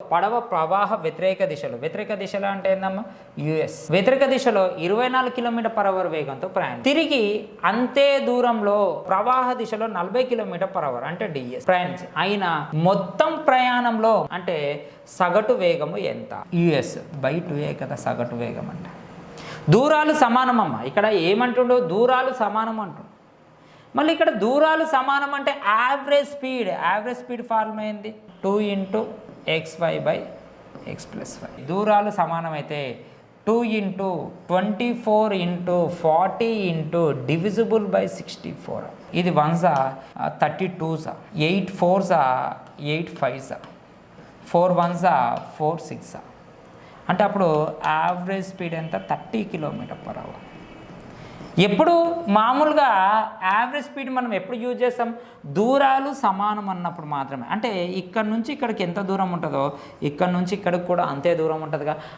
పడవ ప్రవాహ వ్యతిరేక దిశలో అంటే ఏందమ్మా యుఎస్. వ్యతిరేక దిశలో 24 km/h వేగంతో ప్రయాణం. తిరిగి అంతే దూరంలో ప్రవాహ దిశలో 40 km/h అంటే డిఎస్ ప్రయాణించి అయిన మొత్తం ప్రయాణంలో అంటే సగటు వేగము ఎంత? US/2a కదా సగటు వేగం అంటే. దూరాలు సమానమమ్మ. ఇక్కడ ఏమంటుండో దూరాలు సమానం అంటుండు. మళ్ళీ ఇక్కడ దూరాలు సమానం అంటే యావరేజ్ స్పీడ్ ఫార్ములా ఏంది? 2 × xy/x+y. దూరాలు సమానమైతే 2 × 24 × 40 × divisible/64. ఇది 1s 32s, 8 4s 8 5s, 4 1s 4 6. అంటే అప్పుడు యావరేజ్ స్పీడ్ ఎంత? 30 km/h. ఎప్పుడు మామూలుగా యావరేజ్ స్పీడ్ మనం ఎప్పుడు యూజ్ చేస్తాం? దూరాలు సమానం అన్నప్పుడు మాత్రమే. అంటే ఇక్కడ నుంచి ఇక్కడికి ఎంత దూరం ఉంటుందో ఇక్కడ నుంచి ఇక్కడికి కూడా అంతే దూరం ఉంటుందిగా.